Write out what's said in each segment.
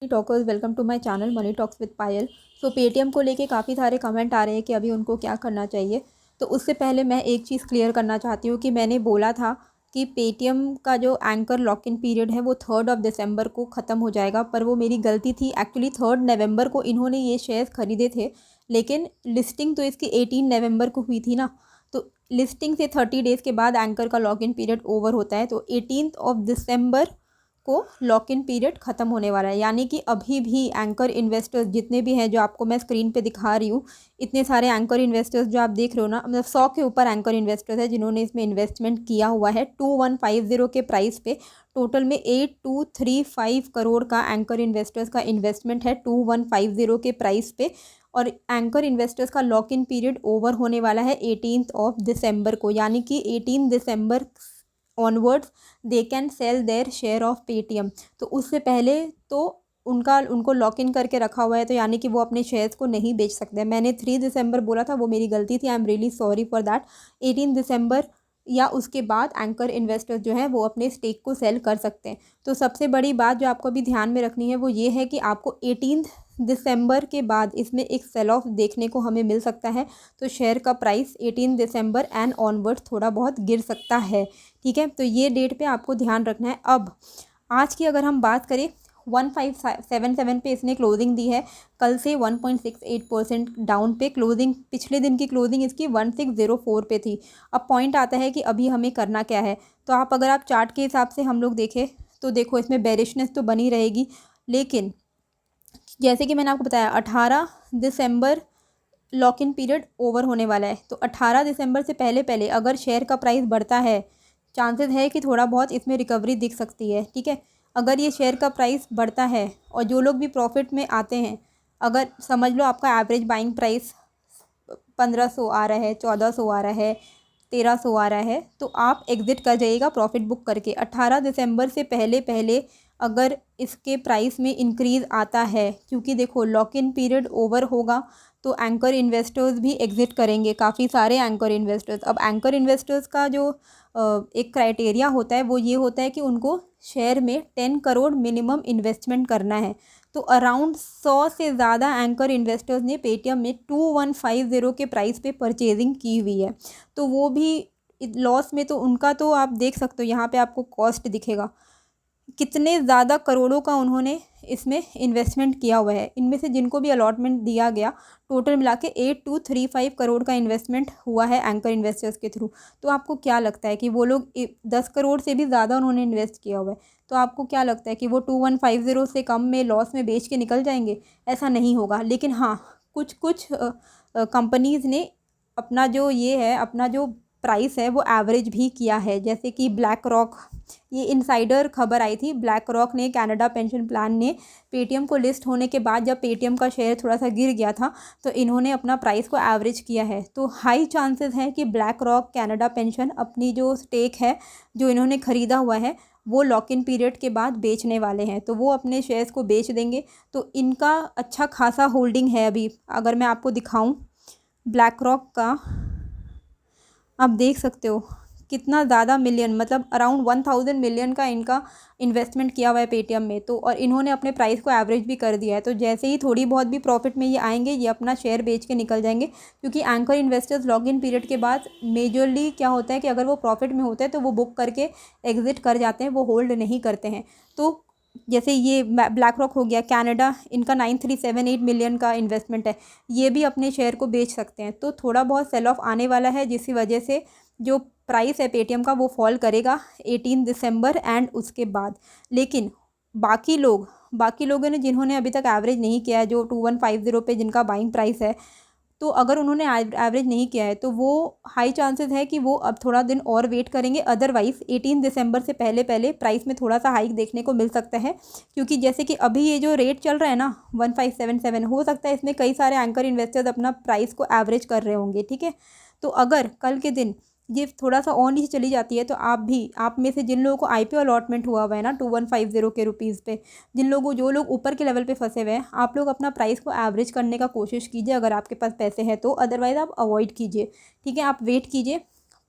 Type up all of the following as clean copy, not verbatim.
Money talkers, welcome to my channel money talks with Payal. So Paytm को लेके काफ़ी सारे कमेंट आ रहे हैं कि अभी उनको क्या करना चाहिए। तो उससे पहले मैं एक चीज़ क्लियर करना चाहती हूँ कि मैंने बोला था कि पेटीएम का जो एंकर लॉक इन पीरियड है वो 3 दिसंबर को ख़त्म हो जाएगा, पर वो मेरी गलती थी। एक्चुअली 3 नवंबर को इन्होंने ये शेयर्स खरीदे थे, लेकिन लिस्टिंग तो इसकी 18 नवंबर को हुई थी ना। तो लिस्टिंग से 30 डेज़ के बाद एंकर का लॉक इन पीरियड ओवर होता है, तो 18 दिसंबर को लॉक इन पीरियड ख़त्म होने वाला है। यानी कि अभी भी एंकर इन्वेस्टर्स जितने भी हैं, जो आपको मैं स्क्रीन पे दिखा रही हूँ, इतने सारे एंकर इन्वेस्टर्स जो आप देख रहे हो ना, मतलब 100 के ऊपर एंकर इन्वेस्टर्स हैं जिन्होंने इसमें इन्वेस्टमेंट किया हुआ है 2150 के प्राइस पे। टोटल में 8235 करोड़ का एंकर इन्वेस्टर्स का इन्वेस्टमेंट है 2150 के प्राइस पे। और एंकर इन्वेस्टर्स का लॉक इन पीरियड ओवर होने वाला है 18 दिसंबर को, यानी कि 18 दिसंबर onwards they can sell their share of Paytm. तो उससे पहले तो उनको लॉक इन करके रखा हुआ है, तो यानी कि वो अपने शेयर्स को नहीं बेच सकते। मैंने 3 दिसंबर बोला था, वो मेरी गलती थी। I am really sorry for that. 18 दिसंबर या उसके बाद एंकर इन्वेस्टर्स जो हैं वो अपने स्टेक को सेल कर सकते हैं। तो सबसे बड़ी बात जो आपको अभी ध्यान में रखनी है वो ये है कि आपको 18 दिसंबर के बाद इसमें एक सेल ऑफ देखने को हमें मिल सकता है। तो शेयर का प्राइस 18 दिसंबर एंड ऑनवर्ड थोड़ा बहुत गिर सकता है। ठीक है, तो ये डेट पे आपको ध्यान रखना है। अब आज की अगर हम बात करें, 1577 पे इसने क्लोजिंग दी है। कल से 1.68% डाउन पे क्लोजिंग, पिछले दिन की क्लोजिंग इसकी 1604 पे थी। अब पॉइंट आता है कि अभी हमें करना क्या है। तो अगर आप चार्ट के हिसाब से हम लोग देखें तो देखो, इसमें बेरिशनेस तो बनी रहेगी, लेकिन जैसे कि मैंने आपको बताया 18 दिसंबर लॉक इन पीरियड ओवर होने वाला है। तो 18 दिसंबर से पहले पहले अगर शेयर का प्राइस बढ़ता है, चांसेस है कि थोड़ा बहुत इसमें रिकवरी दिख सकती है। ठीक है, अगर ये शेयर का प्राइस बढ़ता है और जो लोग भी प्रॉफिट में आते हैं, अगर समझ लो आपका एवरेज बाइंग प्राइस 1500 आ रहा है, 1400 आ रहा है, 1300 आ रहा है, तो आप एग्ज़िट कर जाइएगा प्रॉफिट बुक करके। 18 दिसंबर से पहले पहले अगर इसके प्राइस में इंक्रीज़ आता है, क्योंकि देखो लॉक इन पीरियड ओवर होगा तो एंकर इन्वेस्टर्स भी एग्ज़िट करेंगे, काफ़ी सारे एंकर इन्वेस्टर्स। अब एंकर इन्वेस्टर्स का जो एक क्राइटेरिया होता है वो ये होता है कि उनको शेयर में 10 करोड़ मिनिमम इन्वेस्टमेंट करना है। तो अराउंड 100 से ज़्यादा एंकर इन्वेस्टर्स ने पेटीएम में 2150 के प्राइस पे परचेजिंग की हुई है। तो वो भी लॉस में, तो उनका तो आप देख सकते हो, यहाँ पे आपको कॉस्ट दिखेगा कितने ज़्यादा करोड़ों का उन्होंने इसमें इन्वेस्टमेंट किया हुआ है। इनमें से जिनको भी अलॉटमेंट दिया गया, टोटल मिला के 8235 करोड़ का इन्वेस्टमेंट हुआ है एंकर इन्वेस्टर्स के थ्रू। तो आपको क्या लगता है कि वो लोग 10 करोड़ से भी ज़्यादा उन्होंने इन्वेस्ट किया हुआ है, तो आपको क्या लगता है कि वो 2150 से कम में लॉस में बेच के निकल जाएंगे? ऐसा नहीं होगा। लेकिन हाँ, कुछ कुछ कंपनीज़ ने अपना जो ये है, अपना जो प्राइस है वो एवरेज भी किया है। जैसे कि ब्लैक रॉक, ये इनसाइडर खबर आई थी, ब्लैक रॉक ने, कनाडा पेंशन प्लान ने पेटीएम को लिस्ट होने के बाद जब पेटीएम का शेयर थोड़ा सा गिर गया था, तो इन्होंने अपना प्राइस को एवरेज किया है। तो हाई चांसेस हैं कि ब्लैक रॉक, कनाडा पेंशन अपनी जो स्टेक है जो इन्होंने ख़रीदा हुआ है वो लॉक इन पीरियड के बाद बेचने वाले हैं, तो वो अपने शेयर्स को बेच देंगे। तो इनका अच्छा खासा होल्डिंग है अभी। अगर मैं आपको दिखाऊं ब्लैक रॉक का, आप देख सकते हो कितना ज़्यादा मिलियन, मतलब अराउंड 1000 मिलियन का इनका इन्वेस्टमेंट किया हुआ है पेटीएम में। तो और इन्होंने अपने प्राइस को एवरेज भी कर दिया है। तो जैसे ही थोड़ी बहुत भी प्रॉफिट में ये आएंगे, ये अपना शेयर बेच के निकल जाएंगे। क्योंकि anchor investors log in period के बाद मेजरली क्या होता है कि अगर वो प्रॉफिट में होते हैं तो वो बुक करके एग्जिट कर जाते हैं, वो होल्ड नहीं करते हैं। तो जैसे ये ब्लैक रॉक हो गया कनाडा, इनका 9378 मिलियन का इन्वेस्टमेंट है, ये भी अपने शेयर को बेच सकते हैं। तो थोड़ा बहुत सेल ऑफ आने वाला है, जिसकी वजह से जो प्राइस है पेटीएम का वो फॉल करेगा 18 दिसंबर एंड उसके बाद। लेकिन बाकी लोगों ने जिन्होंने अभी तक एवरेज नहीं किया है, जो 2150 पे जिनका बाइंग प्राइस है, तो अगर उन्होंने एवरेज नहीं किया है तो वो हाई चांसेस है कि वो अब थोड़ा दिन और वेट करेंगे। अदरवाइज़ 18 दिसंबर से पहले पहले प्राइस में थोड़ा सा हाइक देखने को मिल सकता है। क्योंकि जैसे कि अभी ये जो रेट चल रहा है ना 1577, हो सकता है इसमें कई सारे एंकर इन्वेस्टर्स अपना प्राइस को एवरेज कर रहे होंगे। ठीक है, तो अगर कल के दिन ये थोड़ा सा और नीचे चली जाती है, तो आप में से जिन लोगों को आईपीओ अलॉटमेंट हुआ हुआ है ना 2150 के रुपीज़ पे, जो लोग ऊपर के लेवल पे फंसे हुए हैं, आप लोग अपना प्राइस को एवरेज करने का कोशिश कीजिए अगर आपके पास पैसे हैं तो। अदरवाइज़ आप अवॉइड कीजिए। ठीक है, आप वेट कीजिए,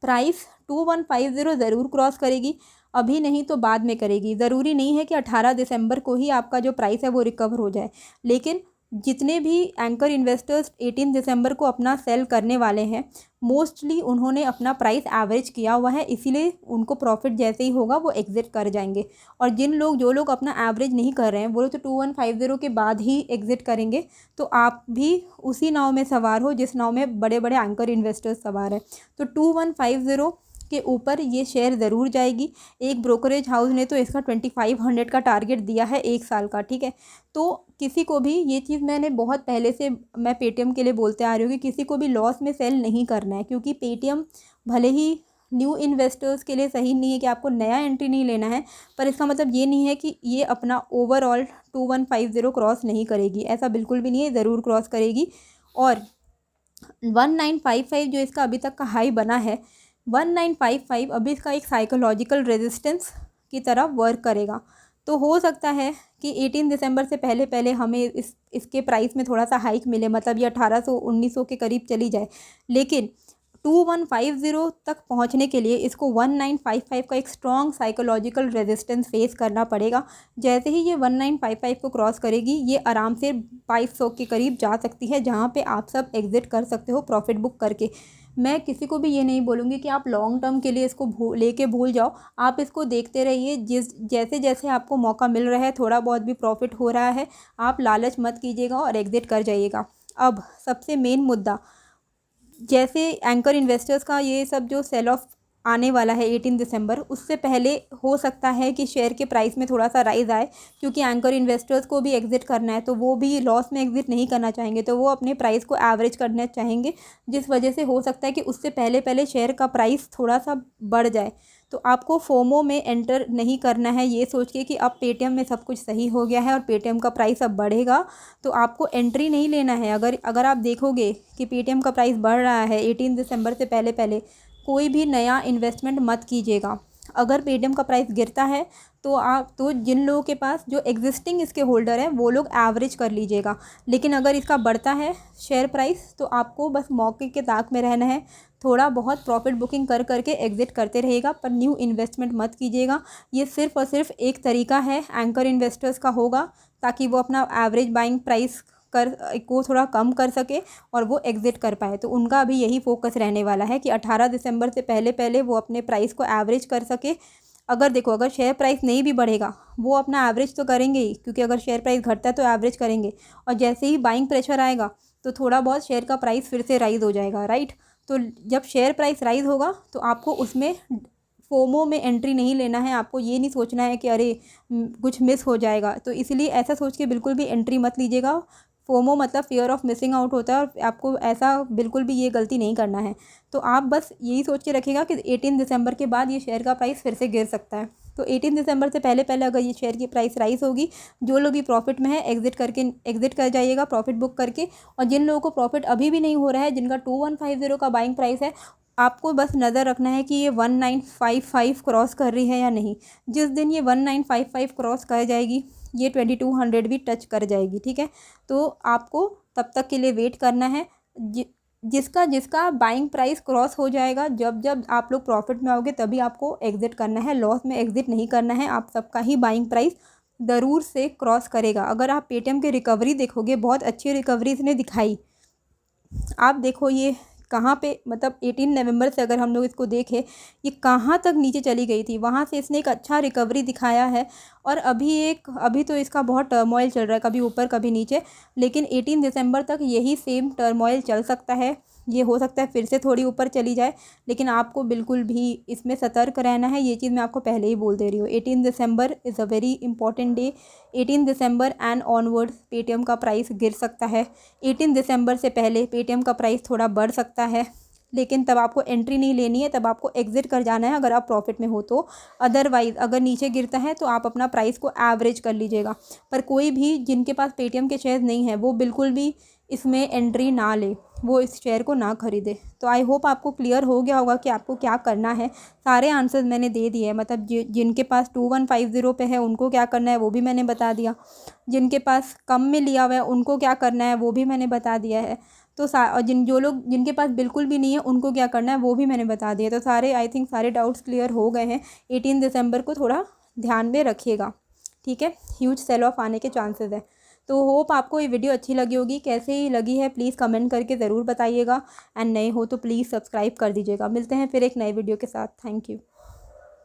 प्राइस 2150 ज़रूर क्रॉस करेगी। अभी नहीं तो बाद में करेगी। ज़रूरी नहीं है कि 18 दिसंबर को ही आपका जो प्राइस है वो रिकवर हो जाए, लेकिन जितने भी एंकर इन्वेस्टर्स 18 दिसंबर को अपना सेल करने वाले हैं, मोस्टली उन्होंने अपना प्राइस एवरेज किया हुआ है, इसीलिए उनको प्रॉफिट जैसे ही होगा वो एग्ज़िट कर जाएंगे। और जो लोग अपना एवरेज नहीं कर रहे हैं वो लोग तो 2150 के बाद ही एग्ज़िट करेंगे। तो आप भी उसी नाव में सवार हो जिस नाव में बड़े बड़े एंकर इन्वेस्टर्स सवार हैं। तो 2150 के ऊपर ये शेयर ज़रूर जाएगी। एक ब्रोकरेज हाउस ने तो इसका 2500 का टारगेट दिया है 1 साल का, ठीक है। तो किसी को भी ये चीज़ मैंने बहुत पहले से मैं पेटीएम के लिए बोलते आ रही हूँ कि किसी को भी लॉस में सेल नहीं करना है, क्योंकि पेटीएम भले ही न्यू इन्वेस्टर्स के लिए सही नहीं है कि आपको नया एंट्री नहीं लेना है, पर इसका मतलब ये नहीं है कि ये अपना ओवरऑल 2150 क्रॉस नहीं करेगी, ऐसा बिल्कुल भी नहीं है, ज़रूर क्रॉस करेगी। और 1955 जो इसका अभी तक का हाई बना है, 1955 अभी इसका एक साइकोलॉजिकल रेजिस्टेंस की तरह वर्क करेगा। तो हो सकता है कि 18 दिसंबर से पहले पहले हमें इसके प्राइस में थोड़ा सा हाइक मिले, मतलब ये 1800-1900 के करीब चली जाए, लेकिन 2150 तक पहुंचने के लिए इसको 1955 का एक स्ट्रॉन्ग साइकोलॉजिकल रेजिस्टेंस फेस करना पड़ेगा। जैसे ही ये 1955 को क्रॉस करेगी, ये आराम से 2200 के करीब जा सकती है, जहां पे आप सब एग्ज़िट कर सकते हो प्रॉफिट बुक करके। मैं किसी को भी ये नहीं बोलूँगी कि आप लॉन्ग टर्म के लिए इसको लेके भूल जाओ। आप इसको देखते रहिए, जैसे जैसे आपको मौका मिल रहा है, थोड़ा बहुत भी प्रॉफिट हो रहा है, आप लालच मत कीजिएगा और एग्ज़िट कर जाइएगा। अब सबसे मेन मुद्दा, जैसे एंकर इन्वेस्टर्स का ये सब जो सेल ऑफ आने वाला है 18 दिसंबर, उससे पहले हो सकता है कि शेयर के प्राइस में थोड़ा सा राइज़ आए, क्योंकि एंकर इन्वेस्टर्स को भी एग्ज़िट करना है, तो वो भी लॉस में एग्ज़िट नहीं करना चाहेंगे, तो वो अपने प्राइस को एवरेज करना चाहेंगे, जिस वजह से हो सकता है कि उससे पहले पहले शेयर का प्राइस थोड़ा सा बढ़ जाए। तो आपको फोमो में एंटर नहीं करना है ये सोच के कि अब पेटीएम में सब कुछ सही हो गया है और पेटीएम का प्राइस अब बढ़ेगा, तो आपको एंट्री नहीं लेना है। अगर आप देखोगे कि पेटीएम का प्राइस बढ़ रहा है 18 दिसंबर से पहले पहले, कोई भी नया इन्वेस्टमेंट मत कीजिएगा। अगर पेटीएम का प्राइस गिरता है तो जिन लोगों के पास जो एग्जिस्टिंग इसके होल्डर हैं वो लोग एवरेज कर लीजिएगा, लेकिन अगर इसका बढ़ता है शेयर प्राइस तो आपको बस मौके के ताक में रहना है, थोड़ा बहुत प्रॉफिट बुकिंग कर करके एग्ज़िट करते रहेगा, पर न्यू इन्वेस्टमेंट मत कीजिएगा। ये सिर्फ़ और सिर्फ एक तरीका है एंकर इन्वेस्टर्स का होगा, ताकि वो अपना एवरेज बाइंग प्राइस को थोड़ा कम कर सके और वो एग्ज़िट कर पाए। तो उनका अभी यही फोकस रहने वाला है कि 18 दिसंबर से पहले पहले वो अपने प्राइस को एवरेज कर सके। अगर शेयर प्राइस नहीं भी बढ़ेगा, वो अपना एवरेज तो करेंगे ही, क्योंकि अगर शेयर प्राइस घटता है तो एवरेज करेंगे, और जैसे ही बाइंग प्रेशर आएगा तो थोड़ा बहुत शेयर का प्राइस फिर से राइज़ हो जाएगा, राइट। तो जब शेयर प्राइस राइज़ होगा तो आपको उसमें फोमो में एंट्री नहीं लेना है, आपको ये नहीं सोचना है कि अरे कुछ मिस हो जाएगा, तो इसलिए ऐसा सोच के बिल्कुल भी एंट्री मत लीजिएगा। फोमो मतलब फियर ऑफ मिसिंग आउट होता है, और आपको ऐसा बिल्कुल भी ये गलती नहीं करना है। तो आप बस यही सोच के रखिएगा कि 18 दिसंबर के बाद ये शेयर का प्राइस फिर से गिर सकता है। तो 18 दिसंबर से पहले पहले अगर ये शेयर की प्राइस राइज होगी, जो लोग भी प्रॉफिट में है एग्ज़िट कर जाइएगा प्रॉफिट बुक करके। और जिन लोगों को प्रॉफिट अभी भी नहीं हो रहा है, जिनका 2150 का बाइंग प्राइस है, आपको बस नज़र रखना है कि ये 1955 क्रॉस कर रही है या नहीं। जिस दिन ये 1955 क्रॉस कर जाएगी, ये 2200 भी टच कर जाएगी, ठीक है। तो आपको तब तक के लिए वेट करना है। जिसका बाइंग प्राइस क्रॉस हो जाएगा, जब आप लोग प्रॉफिट में आओगे तभी आपको एग्ज़िट करना है, लॉस में एग्ज़िट नहीं करना है। आप सबका ही बाइंग प्राइस ज़रूर से क्रॉस करेगा। अगर आप पेटीएम की रिकवरी देखोगे, बहुत अच्छी रिकवरी इसने दिखाई। आप देखो ये कहाँ पे, मतलब 18 नवंबर से अगर हम लोग इसको देखें, ये कहाँ तक नीचे चली गई थी, वहाँ से इसने एक अच्छा रिकवरी दिखाया है। और अभी तो इसका बहुत टर्मोइल चल रहा है, कभी ऊपर कभी नीचे, लेकिन 18 दिसंबर तक यही सेम टर्मोइल चल सकता है। ये हो सकता है फिर से थोड़ी ऊपर चली जाए, लेकिन आपको बिल्कुल भी इसमें सतर्क रहना है। ये चीज़ मैं आपको पहले ही बोल दे रही हूँ। 18 दिसंबर is a very important day. 18 दिसंबर एंड ऑनवर्ड्स पेटीएम का प्राइस गिर सकता है। 18 दिसंबर से पहले पेटीएम का प्राइस थोड़ा बढ़ सकता है, लेकिन तब आपको एंट्री नहीं लेनी है, तब आपको एग्ज़िट कर जाना है अगर आप प्रॉफिट में हो तो। अदरवाइज़ अगर नीचे गिरता है तो आप अपना प्राइस को एवरेज कर लीजिएगा। पर कोई भी जिनके पास पेटीएम के शेयर नहीं है, वो बिल्कुल भी इसमें एंट्री ना ले, वो इस शेयर को ना खरीदे। तो आई होप आपको क्लियर हो गया होगा कि आपको क्या करना है। सारे आंसर्स मैंने दे दिए हैं, मतलब जिनके पास 2150 पे है उनको क्या करना है वो भी मैंने बता दिया, जिनके पास कम में लिया हुआ है उनको क्या करना है वो भी मैंने बता दिया है। तो और जो लोग जिनके पास बिल्कुल भी नहीं है उनको क्या करना है वो भी मैंने बता दिया। तो सारे आई थिंक सारे डाउट्स क्लियर हो गए हैं। 18 दिसंबर को थोड़ा ध्यान में रखिएगा, ठीक है। ह्यूज सेल ऑफ आने के चांसेस है। तो होप आपको ये वीडियो अच्छी लगी होगी। कैसे ही लगी है प्लीज़ कमेंट करके ज़रूर बताइएगा, एंड नए हो तो प्लीज़ सब्सक्राइब कर दीजिएगा। मिलते हैं फिर एक नए वीडियो के साथ। Thank you.